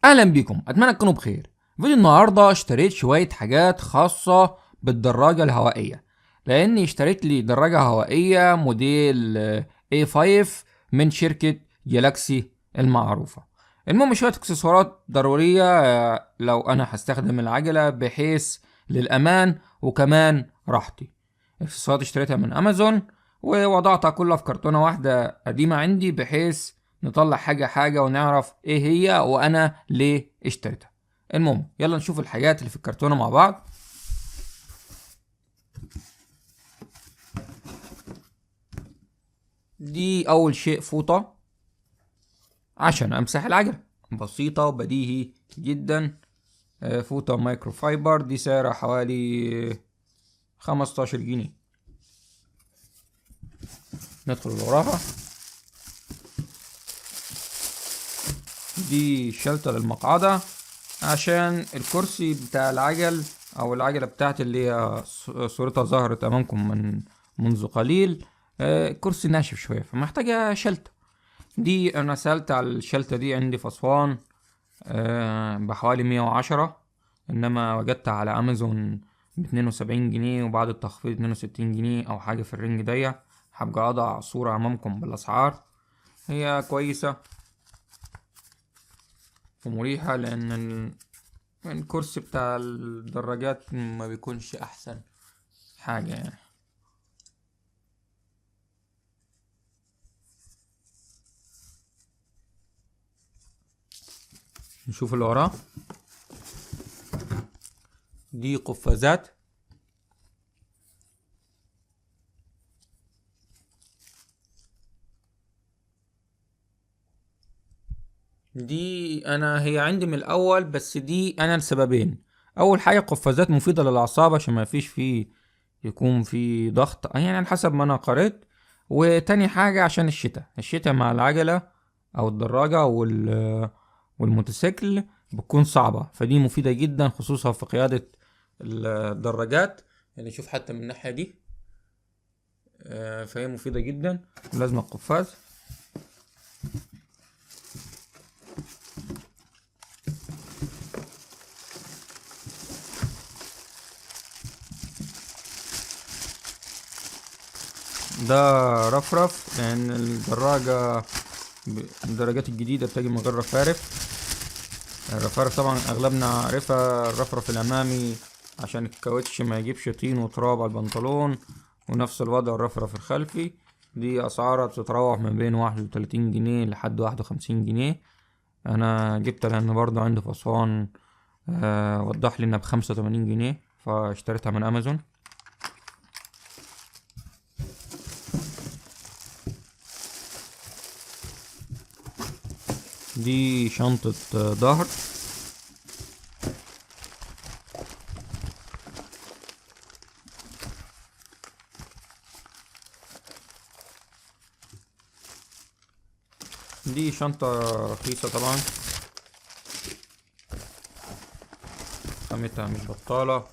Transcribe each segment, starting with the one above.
اهلا بيكم، اتمنى تكونوا بخير. فيديو النهارده اشتريت شويه حاجات خاصه بالدراجه الهوائيه، لاني اشتريت لي دراجه هوائيه موديل A5 من شركه جالاكسي المعروفه. المهم شويه اكسسوارات ضروريه لو انا هستخدم العجله بحيث للامان وكمان راحتي. اكسسوارات اشتريتها من امازون ووضعتها كلها في كرتونه واحده قديمه عندي بحيث نطلع حاجة حاجة ونعرف ايه هي وانا ليه اشتريتها. المهم يلا نشوف الحاجات اللي في الكرتونة مع بعض. دي اول شيء فوطة عشان امسح العجلة، بسيطة وبديهي جدا. فوطة مايكرو فايبر، دي سعرها حوالي 15 جنيه. ندخل وراها. دي شلتة للمقعدة عشان الكرسي بتاع العجل او العجلة بتاعتي اللي هي صورتها ظهرت امامكم منذ قليل. الكرسي ناشف شوية فمحتاجة شلتة. دي انا سألت على الشلتة دي عندي في اسوان بحوالي 110، انما وجدتها على امازون ب72 جنيه وبعد التخفيض 62 جنيه او حاجة في الرينج دي. هبقى اضع صورة امامكم بالاسعار. هي كويسة ومريحة لان الكرسي بتاع الدراجات ما بيكونش احسن حاجة يعني. نشوف اللي وراه. دي قفازات، دي انا هي عندي من الاول، بس دي انا لسببين. اول حاجة قفازات مفيدة للاعصاب عشان ما فيش فيه يكون في ضغط يعني على حسب ما انا قريت. وتاني حاجة عشان الشتاء مع العجلة او الدراجة والموتوسيكل بتكون صعبة، فدي مفيدة جدا خصوصا في قيادة الدراجات. يعني شوف حتى من الناحية دي فهي مفيدة جدا. لازم القفاز. ده رفرف لان الدراجات الجديدة بتجي من غير رفارف. الرفارف طبعا اغلبنا عارفها، الرفرف الامامي عشان الكاوتش ما يجيبش طين وتراب على البنطلون، ونفس الوضع الرفرف الخلفي. دي اسعارها بتتراوح من بين 31 جنيه لحد 51 جنيه. انا جبت لان برضو عندي في اسوان وضح لي انها ب85 جنيه فاشتريتها من امازون. دي شنطة ظهر. دي شنطة رخيصة طبعا، خامتها مش بطالة.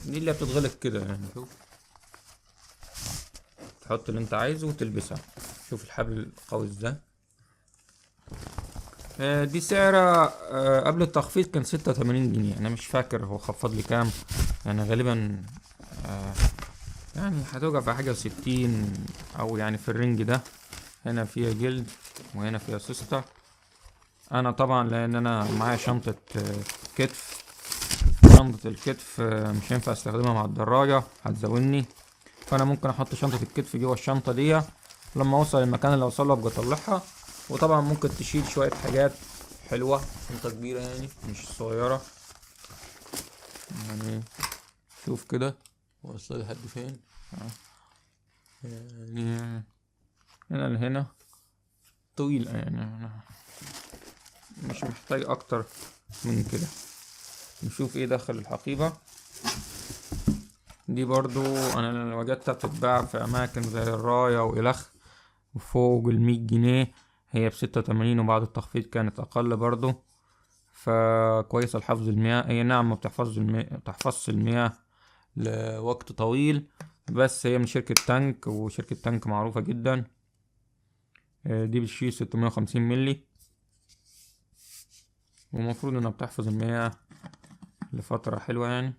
دي اللي بتتغلق كده يعني، شوف تحط اللي انت عايزه وتلبسها. شوف الحبل قوي ازاي. دي سعرها قبل التخفيض كان 86 جنيه، انا مش فاكر هو خفض لي كام يعني. غالبا آه، يعني هتوقع في حاجة 60 او يعني في الرينج ده. هنا فيها جلد وهنا فيها سوستة. انا طبعا لان انا معايا شنطة كتف، شنطة الكتف مش هينفع استخدمها مع الدراجة هتزاولني، فانا ممكن احط شنطة الكتف جوه الشنطة دي. لما اوصل المكان اللي اوصله ابقى اطلعها. وطبعا ممكن تشيل شوية حاجات حلوة، شنطة كبيرة يعني مش صغيرة يعني. شوف كده واصل لحد فين يعني. هنا لهنا طويلة يعني، أنا مش محتاج اكتر من كده. نشوف ايه داخل الحقيبة. دي برضو انا وجدتها بتتباع في اماكن زي الراية والخ وفوق 100 جنيه. هي ب86 وبعد التخفيض كانت اقل برضو. فكويسة لحفظ المياه، هي نعم ما بتحفظش المياه لوقت طويل، بس هي من شركة تانك وشركة تانك معروفة جدا. دي بتشيل 650 ملي. ومفروض انها بتحفظ المياه لفترة حلوة يعني.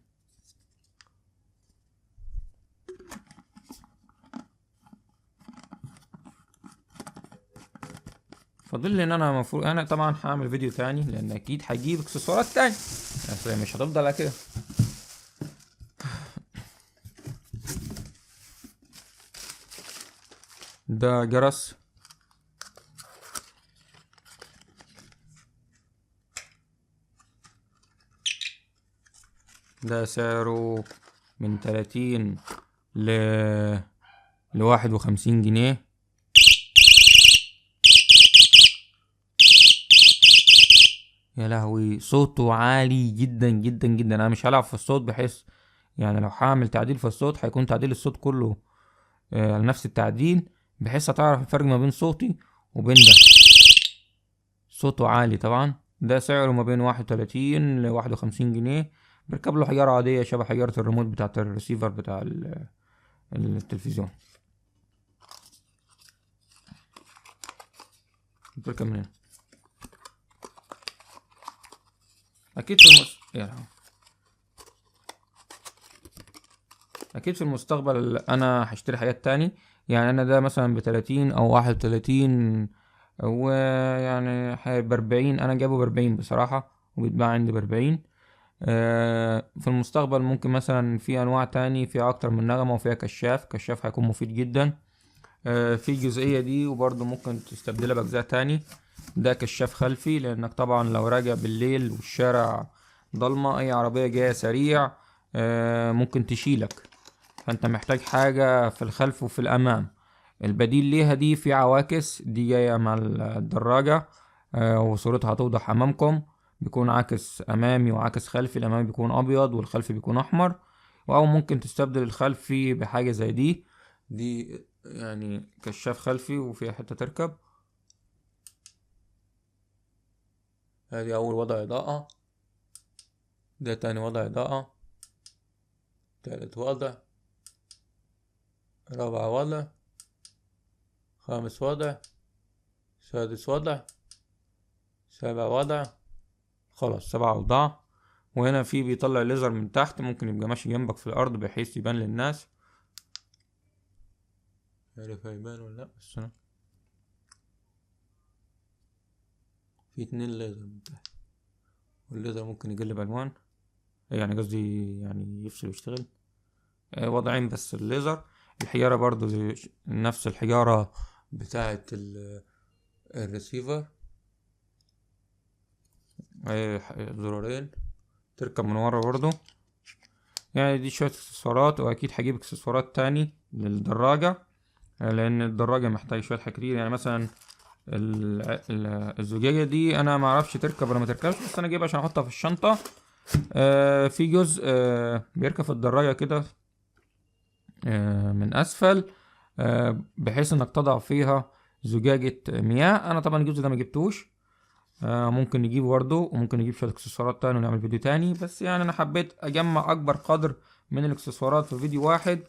فاضل لي ان انا المفروض انا طبعا هعمل فيديو تاني لان اكيد هجيب اكسسوارات تاني، بس مش هتفضل على كده. ده جرس، ده سعره من 30 ل 51 جنيه. يا لهوي صوته عالي جدا جدا جدا. انا مش هلعب في الصوت، بحيث يعني لو هعمل تعديل في الصوت هيكون تعديل الصوت كله على نفس التعديل، بحيث هتعرف الفرق ما بين صوتي وبين ده. صوته عالي طبعا. ده سعره ما بين 31 ل 51 جنيه. بركب له حجارة عادية شبه حجارة الريموت بتاعة الريسيفر بتاع التلفزيون. بركب من هنا. اكيد في اكيد في المستقبل انا هشتري حاجات تاني. يعني انا ده مثلا ب30 او 31، ويعني ب40. انا جابه ب40 بصراحة، وبيتباع عندي ب40. في المستقبل ممكن مثلا في انواع تاني فيها اكتر من نغمة وفيها كشاف هيكون مفيد جدا في الجزئية دي. وبرضه ممكن تستبدلها بأجزاء تاني. ده كشاف خلفي، لأنك طبعا لو راجع بالليل والشارع ضلمة أي عربية جاية سريع ممكن تشيلك، فأنت محتاج حاجة في الخلف وفي الأمام. البديل ليها دي في عواكس، دي جاية مع الدراجة وصورتها هتوضح أمامكم. بيكون عاكس أمامي وعاكس خلفي، الأمامي بيكون أبيض والخلفي بيكون أحمر. أو ممكن تستبدل الخلفي بحاجة زي دي يعني كشاف خلفي وفيها حتة تركب. ادي اول وضع اضاءة، ده تاني وضع اضاءة، تالت وضع، رابع وضع، خامس وضع، سادس وضع، سابع وضع. خلاص 7 اوضاع. وهنا في بيطلع ليزر من تحت، ممكن يبقى ماشي جنبك في الارض بحيث يبان للناس. عارف هيبان ولا لا؟ بس انا في 2 ليزر من تحت، والليزر ممكن يقلب الوان، يعني قصدي يعني يفصل ويشتغل. وضعين بس الليزر. الحجارة برضو زي نفس الحجارة بتاعة الريسيفر. زرارين تركب من ورا برضو. يعني دي شوية اكسسوارات، واكيد هجيب اكسسوارات تاني للدراجة لان الدراجة محتاج شوية حكرير. يعني مثلا الزجاجة دي انا معرفش تركب ولا ما تركبش، بس انا جايبها عشان احطها في الشنطة. في جزء بيركب في الدراجة كده من اسفل، بحيث انك تضع فيها زجاجة مياه. انا طبعا الجزء ده ما جبتوش، ممكن نجيبه برضه، وممكن نجيب شوية اكسسوارات تاني ونعمل فيديو تاني. بس يعني انا حبيت اجمع اكبر قدر من الاكسسوارات في فيديو واحد،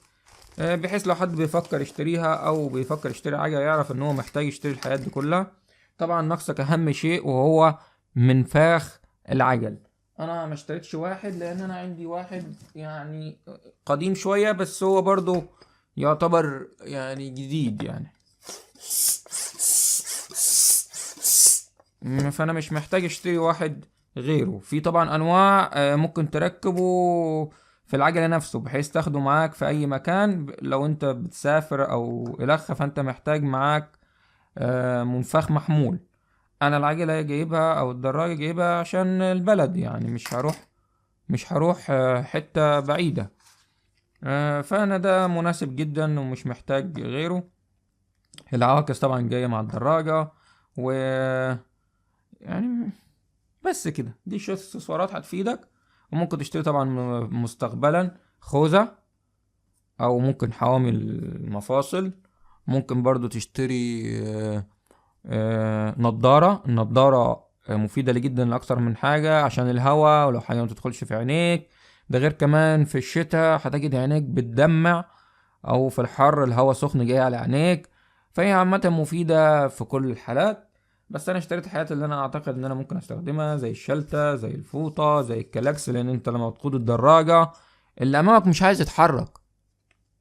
بحيث لو حد بيفكر يشتريها او بيفكر يشتري حاجة يعرف ان هو محتاج يشتري الحاجات دي كلها. طبعا ناقصك اهم شيء وهو منفاخ العجل. انا ما اشتريتش واحد لان انا عندي واحد يعني قديم شوية، بس هو برضه يعتبر يعني جديد يعني. فانا مش محتاج اشتري واحد غيره. في طبعا انواع ممكن تركبه في العجلة نفسه بحيث تاخده معاك في اي مكان. لو انت بتسافر او الخ فانت محتاج معاك منفاخ محمول. انا العجلة جايبها او الدراجة جايبها عشان البلد، يعني مش هروح حتة بعيدة. فانا ده مناسب جدا ومش محتاج غيره. العواكس طبعا جاية مع الدراجة، و يعني بس كده. دي شوية اكسسوارات هتفيدك. وممكن تشتري طبعا مستقبلا خوذة، او ممكن حوامل المفاصل. ممكن برضو تشتري نضارة. النضارة مفيدة لي جدا لأكتر من حاجة، عشان الهواء ولو حاجة ما تدخلش في عينيك. ده غير كمان في الشتاء هتجد عينيك بتدمع، او في الحر الهواء سخن جاي على عينيك. فهي عامة مفيدة في كل الحالات. بس انا اشتريت الحاجات اللي انا اعتقد ان انا ممكن استخدمها، زي الشلتة، زي الفوطة، زي الكلاكس، لان انت لما بتقود الدراجة اللي امامك مش عايز يتحرك،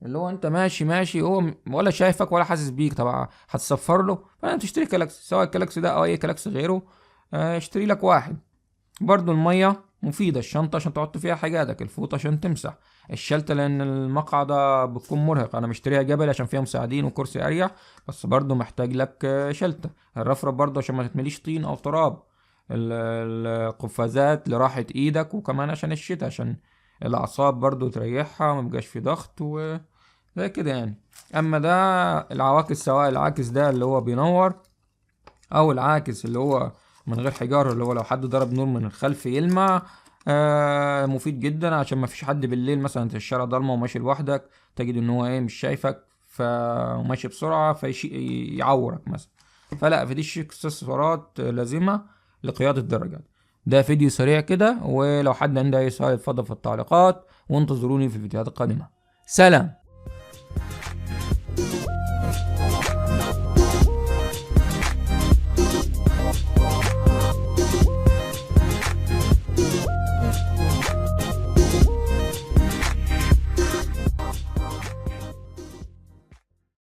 اللي هو انت ماشي ماشي هو ولا شايفك ولا حاسس بيك، طبعا هتصفر له، فانت تشتري كلاكس، سواء الكلاكس ده او اي كلاكس غيره. اشتري لك واحد. برضو المية مفيدة، الشنطة عشان تحط فيها حاجاتك، الفوطة عشان تمسح، الشلتة لأن المقعدة بتكون مرهق، أنا مشتريها جبل عشان فيها مساعدين وكرسي أريح، بس برضو محتاج لك شلتة. الرفرف برضو عشان ما تتمليش طين أو تراب، القفازات لراحة إيدك، وكمان عشان الشتاء عشان الأعصاب برضو تريحها ومبقاش في ضغط زي كده يعني. أما ده العواكس، سواء العاكس ده اللي هو بينور، او العاكس اللي هو من غير حجارة، اللي هو لو حد ضرب نور من الخلف يلمع، مفيد جدا عشان ما فيش حد بالليل مثلا، انت الشارع ضلمه وماشي لوحدك، تجد ان هو ايه مش شايفك وماشي بسرعة يعورك مثلا. فلا، في دي اكسسوارات لازمة لقيادة الدراجات. ده فيديو سريع كده، ولو حد عنده اي سؤال اتفضل في التعليقات، وانتظروني في الفيديوهات القادمة. سلام.